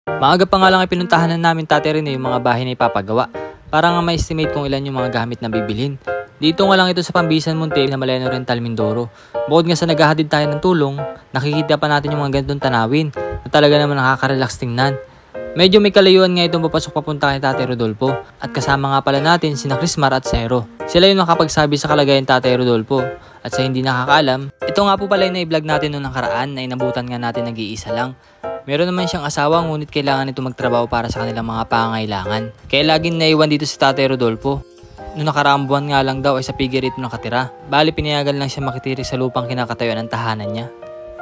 Maaga pa nga lang ay pinuntahan na namin Tate Rene yung mga bahay na ipapagawa para nga ma-estimate kung ilan yung mga gamit na bibilhin. Dito nga lang ito sa Pambisan Monte na Maleno Rental Mindoro. Bukod nga sa naghahatid tayo ng tulong, nakikita pa natin yung mga ganitong tanawin na talaga naman nakaka-relax tingnan. Medyo may kalayuan nga itong papasok papunta kay Tate Rodolfo at kasama nga pala natin sina Crismar at Zero. Sila yung nakapagsabi sa kalagayan Tate Rodolfo. At sa hindi nakakaalam, ito nga po pala yung na-vlog natin noong nakaraan na inabutan nga natin nag-iisa lang. Meron naman siyang asawa ngunit kailangan nito magtrabaho para sa kanilang mga pangangailangan. Kaya laging naiwan dito si Tate Rodolfo. Noong nakaraang buwan nga lang daw ay sa Pigirito nakatira. Bali pinayagan lang siya makitirik sa lupang kinakatayuan ng tahanan niya.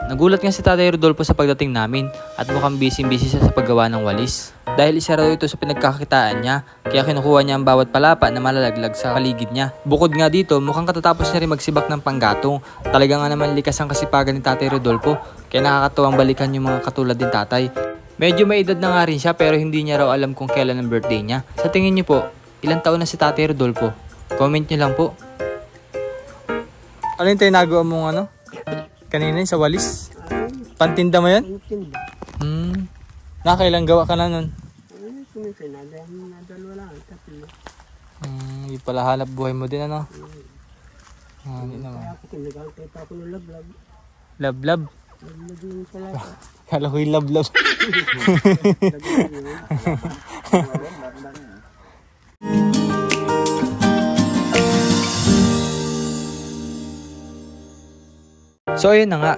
Nagulat nga si Tate Rodolfo sa pagdating namin at mukhang busy siya sa paggawa ng walis. Dahil isa raw ito sa pinagkakakitaan niya, kaya kinukuha niya ang bawat palapa na malalaglag sa paligid niya. Bukod nga dito, mukhang katatapos niya rin magsibak ng panggatong. Talaga nga naman likas ang kasipagan ni Tate Rodolfo, kaya nakakatuwang balikan yung mga katulad din tatay. Medyo may edad na nga rin siya pero hindi niya raw alam kung kailan ang birthday niya. Sa tingin niyo po, ilang taon na si Tate Rodolfo? Comment niyo lang po. Ano yung tinago mong ano? Kanina sa walis? Pantinda mo yan? Pantinda. Nakailang gawa ka na nun? Nadalwa lang, tatlo. Hindi pala hanap buhay mo din ano? Hindi naman. Kaya ako kinagagay pa ako ng lablab. Lablab? Lablab yung pala. Kala ko yung lablab. So ayun na nga,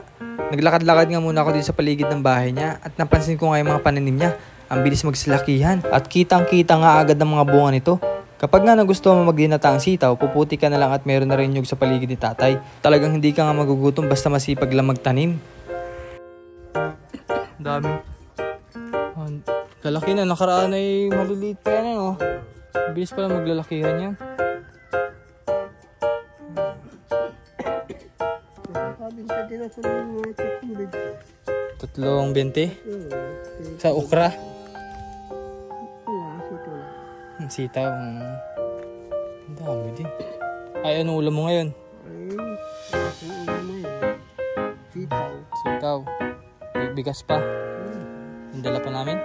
naglakad-lakad nga muna ako dito sa paligid ng bahay niya at napansin ko nga yung mga pananim niya. Ang bilis magsilakihan at kitang-kita nga agad ng mga bunga nito. Kapag nga nagustuhan mo magdinata ang sitaw, puputi ka na lang at meron na rin nyug sa paligid ni tatay. Talagang hindi ka nga magugutom basta masipag lang magtanim. Dami. Lalaki na, nakaraan ay maliliit pa yan oh. Bilis pala maglalakihan yan. Kabinta din ako ng mga tatulid. 3.20? Sa okra? Wala, Sitaw. Ang dami din. Ay, anong ulam mo ngayon? Sitaw. Sitaw. Bigas pa. Dala pa namin.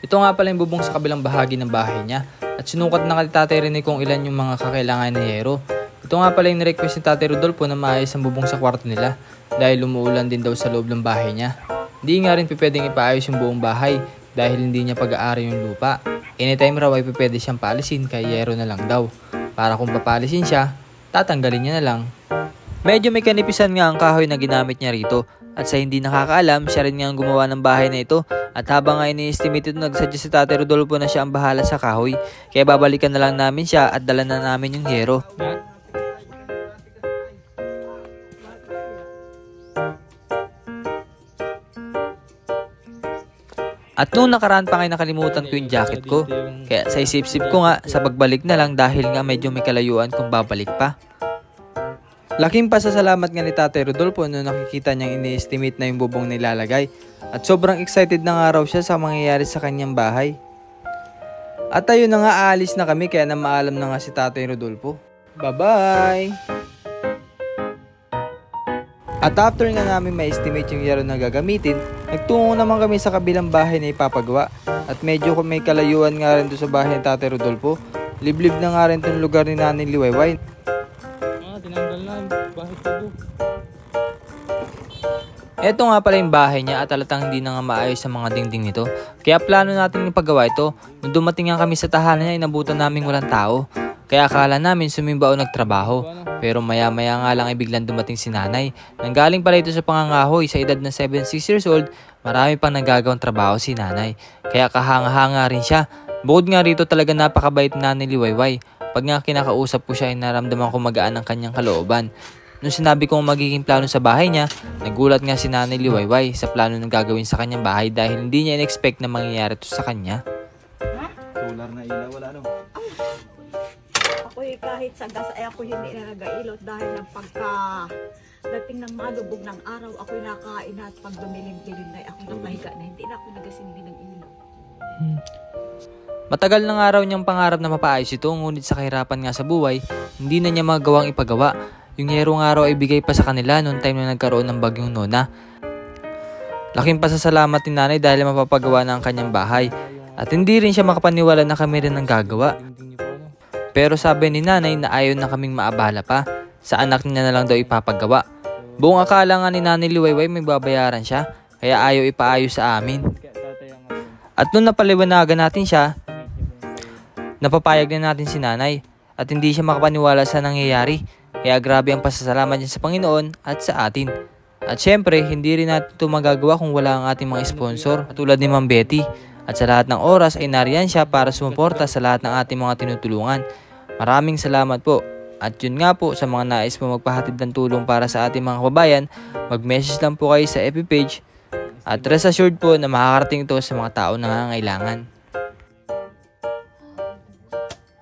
Ito nga pala yung bubong sa kabilang bahagi ng bahay niya. At sinukat na kay Tate Rene kung ilan yung mga kakailangan ni Hero. Ito nga pala yung request ni Tate Rodolfo na maayos ang bubong sa kwarto nila. Dahil umuulan din daw sa loob ng bahay niya. Hindi nga rin pwedeng ipaayos yung buong bahay. Dahil hindi niya pag-aari yung lupa. Anytime raw ay pwede siyang paalisin kay Hero na lang daw. Para kung papalisin siya, tatanggalin niya na lang. Medyo may kanipisan nga ang kahoy na ginamit niya rito. At sa hindi nakakaalam, siya rin nga ang gumawa ng bahay na ito. At habang nga ini-estimate ito, nagsuggest si Tate Rodolfo na siya ang bahala sa kahoy. Kaya babalikan na lang namin siya at dala na namin yung Hero. At noong nakaraan pa nga nakalimutan ko yung jacket ko. Kaya sa isip-sip ko nga sa pagbalik na lang dahil nga medyo may kalayuan kung babalik pa. Laking pasasalamat nga ni Tate Rodolfo nung nakikita niyang ini-estimate na yung bubong nilalagay. At sobrang excited na nga raw siya sa mangyayari sa kanyang bahay. At ayun na nga, aalis na kami kaya na maalam na nga si Tate Rodolfo. Bye-bye! At after nga namin ma-estimate yung yero na gagamitin, nagtungo naman kami sa kabilang bahay na ipapagawa. At medyo may kalayuan nga rin doon sa bahay ni Tate Rodolfo. Liblib na nga rin itong lugar ni Nanay Liwayway. Tinanggal na yung bahay ko. Ito nga pala yung bahay niya at halatang hindi na nga maayos sa mga dingding nito. Kaya plano natin ipagawa ito. Nung dumating nga kami sa tahanan niya, inabutan namin walang tao. Kaya akala namin sumimba o nagtrabaho. Pero maya-maya nga lang ay biglang dumating si nanay. Nanggaling pala ito sa pangangahoy. Sa edad na 76 years old, marami pang nagagawang trabaho si nanay. Kaya kahanga-hanga rin siya. Bukod nga rito talaga napakabait na Nanay Liwayway. Pag nga kinakausap ko siya ay naramdaman ko magaan ang kanyang kalooban. Nung sinabi kong magiging plano sa bahay niya, nagulat nga si Nanay Liwayway sa plano ng gagawin sa kanyang bahay dahil hindi niya in-expect na mangyayari ito sa kanya. Solar na ilaw, wala no? Ako'y kahit sa gas ay ako hindi na nag-ailot dahil ng dating ng malubog ng araw, ako'y nakain at pag dumilim-dilim na ako napahiga na hindi na ako nagasindi ng ilaw. Matagal na nga raw niyang pangarap na mapaayos ito, ngunit sa kahirapan nga sa buhay, hindi na niya magawang ipagawa. Yung yero nga raw ay bigay pa sa kanila noong time na nagkaroon ng bagyong Nona. Laking pasasalamat ni nanay dahil mapapagawa na ang kanyang bahay. At hindi rin siya makapaniwala na kami rin ang gagawa. Pero sabi ni nanay na ayaw na kaming maabala pa. Sa anak niya na lang daw ipapagawa. Buong akala nga ni Nanay Liwayway may babayaran siya, kaya ayaw ipaayos sa amin. At nung napaliwanagan natin siya, napapayag na natin si nanay at hindi siya makapaniwala sa nangyayari. Kaya grabe ang pasasalamat niya sa Panginoon at sa atin. At syempre, hindi rin natin ito magagawa kung wala ang ating mga sponsor, katulad ni Ma'am Betty. At sa lahat ng oras ay nariyan siya para sumuporta sa lahat ng ating mga tinutulungan. Maraming salamat po. At yun nga po, sa mga nais mo magpahatid ng tulong para sa ating mga kababayan, mag-message lang po kayo sa FB page. At rest assured po na makakarating ito sa mga tao na nangangailangan.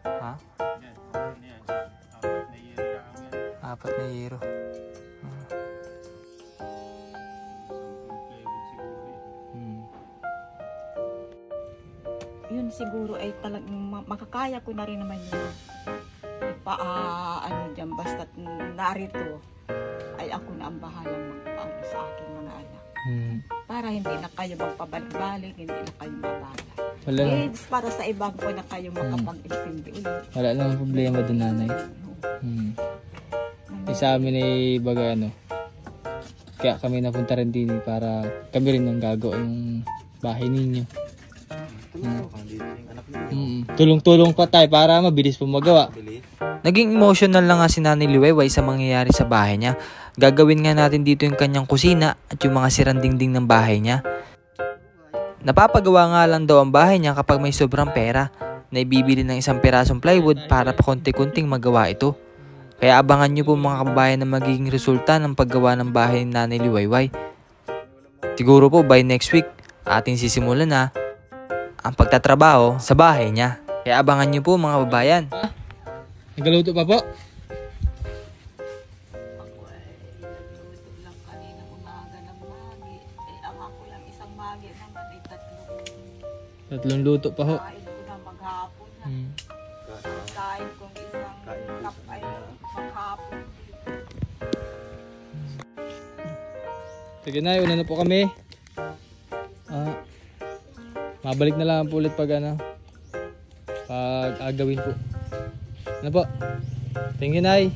Ha? 4 na euro. Yun siguro ay talagang makakaya ko na rin naman yun. Ano dyan, basta't narito ay ako na ang bahalang magpaano sa aking mga anak. Para hindi na kayo magpabalik-balik, hindi na kayo mabala. Para sa ibang po na kayo makapag-intindi ulit. Wala namang problema doon, nanay. Sa amin ay baga kaya kami napunta rin din para kami rin ang gagawa ng bahay ninyo. Tulong-tulong pa tayo para mabilis po magawa. Naging emotional lang nga si Nanay Liwayway sa mangyayari sa bahay niya. Gagawin nga natin dito yung kanyang kusina at yung mga sirang dingding ng bahay niya. Napapagawa nga lang daw ang bahay niya kapag may sobrang pera na ibibili ng isang pirasong plywood para pa konti-kunting magawa ito. Kaya abangan nyo po mga kababayan na magiging resulta ng paggawa ng bahay ni Nanay Liwayway. Siguro po by next week ating sisimulan na ang pagtatrabaho sa bahay niya. Kaya abangan nyo po mga kababayan. Nagaluto pa po? Ako ay nagluto lang kanina umaga ng magi. Ang ako lang isang magi naman ay 3. 3 luto pa ho. Kain ko na maghapon na. Kain kong isang cup ay maghapon. Sige na, una na po kami. Mabalik na lang po ulit pag pag agawin po. Ano po? Thank you, Nay.